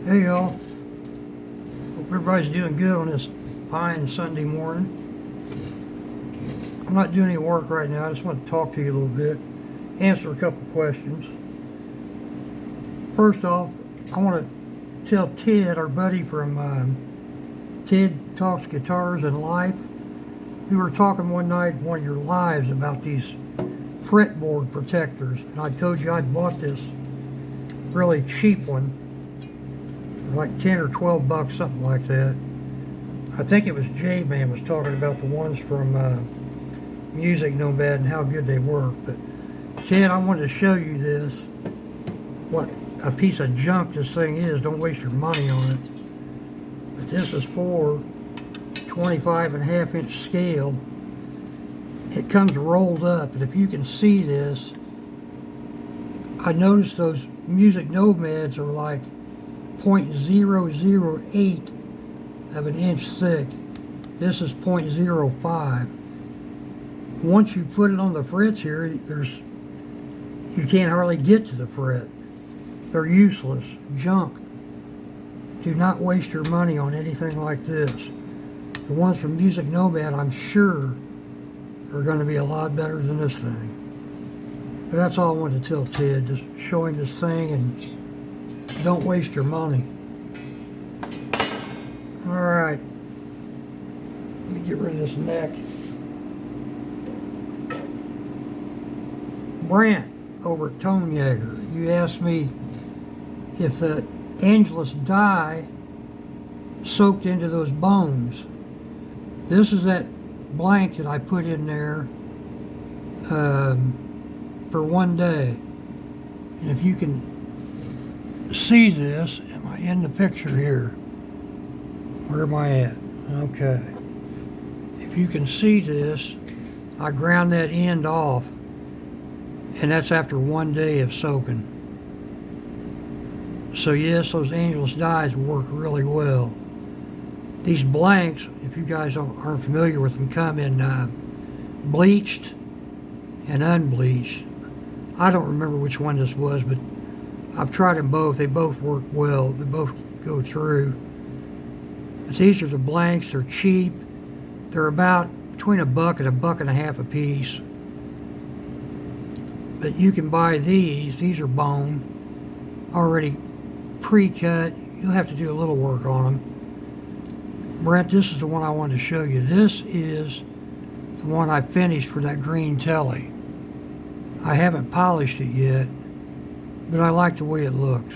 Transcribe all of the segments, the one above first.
Hey y'all, hope everybody's doing good on this fine Sunday morning. I'm not doing any work right now, I just want to talk to you a little bit, answer a couple questions. First off, I want to tell Ted, our buddy from Ted Talks Guitars and Life. We were talking one night in one of your lives about these fretboard protectors, and I told you I'd bought this really cheap one, like 10 or 12 bucks, something like that. I think it was J-Man was talking about the ones from Music Nomad and how good they work. But Ted, I wanted to show you this, what a piece of junk this thing is. Don't waste your money on it. But this is for 25.5-inch scale. It comes rolled up, and if you can see this, I noticed those Music Nomads are like 0.008 of an inch thick. This is 0.05. Once you put it on the frets here, you can't hardly get to the fret. They're useless, junk. Do not waste your money on anything like this. The ones from Music Nomad, I'm sure, are going to be a lot better than this thing. But that's all I wanted to tell Ted, just show him this thing and don't waste your money. Alright. Let me get rid of this neck. Brant over at Tone Jäger, you asked me if the Angelus dye soaked into those bones. This is that blank that I put in there for one day. And if you can see this, am I in the picture here? Where am I at? Okay. If you can see this, I ground that end off, and that's after one day of soaking. So yes, those Angelus dyes work really well. These blanks, if you guys aren't familiar with them, come in bleached and unbleached. I don't remember which one this was, but I've tried them both. They both work well. They both go through. But these are the blanks. They're cheap. They're about between $1 and $1.50 a piece. But you can buy these. These are bone, already pre-cut. You'll have to do a little work on them. Brent, this is the one I wanted to show you. This is the one I finished for that green telly. I haven't polished it yet, but I like the way it looks.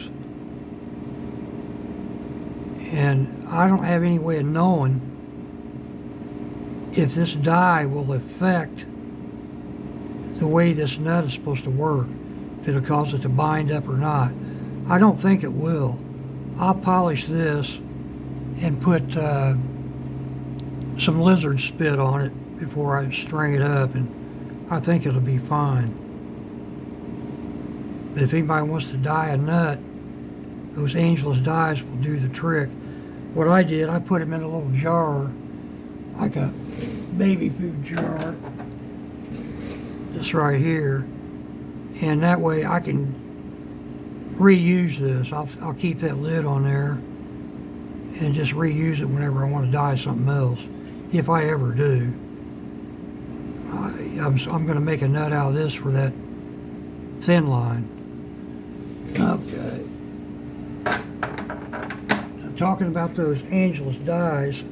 And I don't have any way of knowing if this dye will affect the way this nut is supposed to work, if it'll cause it to bind up or not. I don't think it will. I'll polish this and put some lizard spit on it before I string it up, and I think it'll be fine. But if anybody wants to dye a nut, those Angelus dyes will do the trick. What I did, I put them in a little jar, like a baby food jar, this right here, and that way I can reuse this. I'll keep that lid on there and just reuse it whenever I want to dye something else, if I ever do. I'm going to make a nut out of this for that thin line. Okay. I'm talking about those Angelus dyes.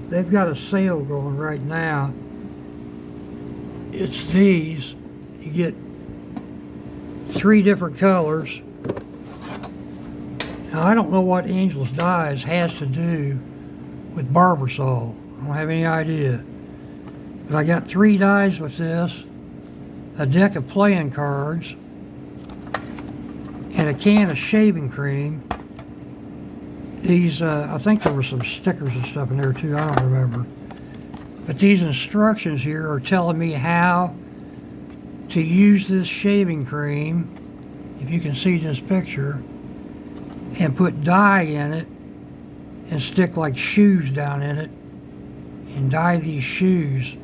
They've got a sale going right now. It's these. You get 3 different colors. Now, I don't know what Angelus dyes has to do with Barbasol. I don't have any idea. But I got 3 dyes with this, a deck of playing cards, and a can of shaving cream. These, I think there were some stickers and stuff in there too, I don't remember. But these instructions here are telling me how to use this shaving cream, if you can see this picture, and put dye in it and stick like shoes down in it and dye these shoes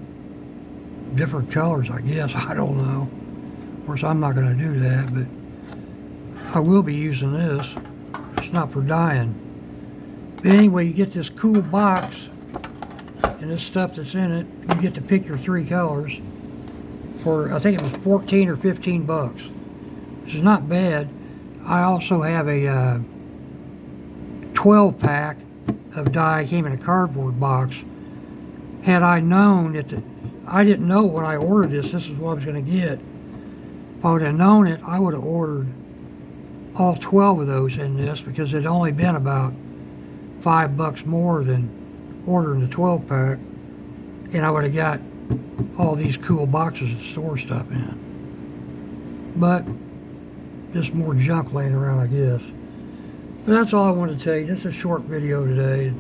different colors, I guess. I don't know. Of course, I'm not going to do that, but I will be using this. It's not for dyeing. But anyway, you get this cool box and this stuff that's in it. You get to pick your 3 colors for, I think it was 14 or 15 bucks, which is not bad. I also have a 12 pack of dye. Came in a cardboard box. Had I known that I didn't know when I ordered this is what I was going to get. If I would have known it, I would have ordered all 12 of those in this, because it'd only been about $5 more than ordering the 12 pack, and I would have got all these cool boxes to store stuff in. But just more junk laying around, I guess. But that's all I wanted to tell you. Just a short video today.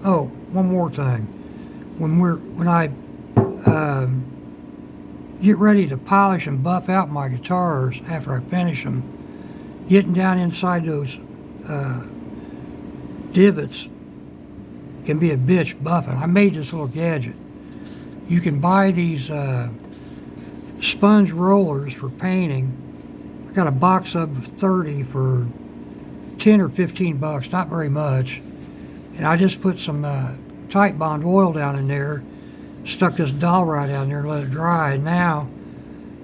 Oh, one more thing. When I get ready to polish and buff out my guitars after I finish them, getting down inside those divots can be a bitch buffing. I made this little gadget. You can buy these sponge rollers for painting. I got a box of 30 for 10 or 15 bucks, not very much. And I just put some Titebond oil down in there, stuck this dowel right down there and let it dry. And now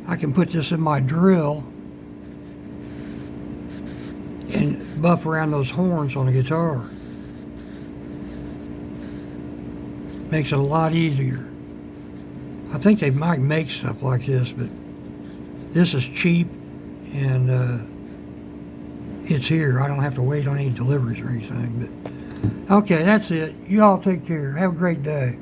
I can put this in my drill and buff around those horns on the guitar. Makes it a lot easier. I think they might make stuff like this, but this is cheap, and it's here. I don't have to wait on any deliveries or anything. But okay, that's it. You all take care. Have a great day.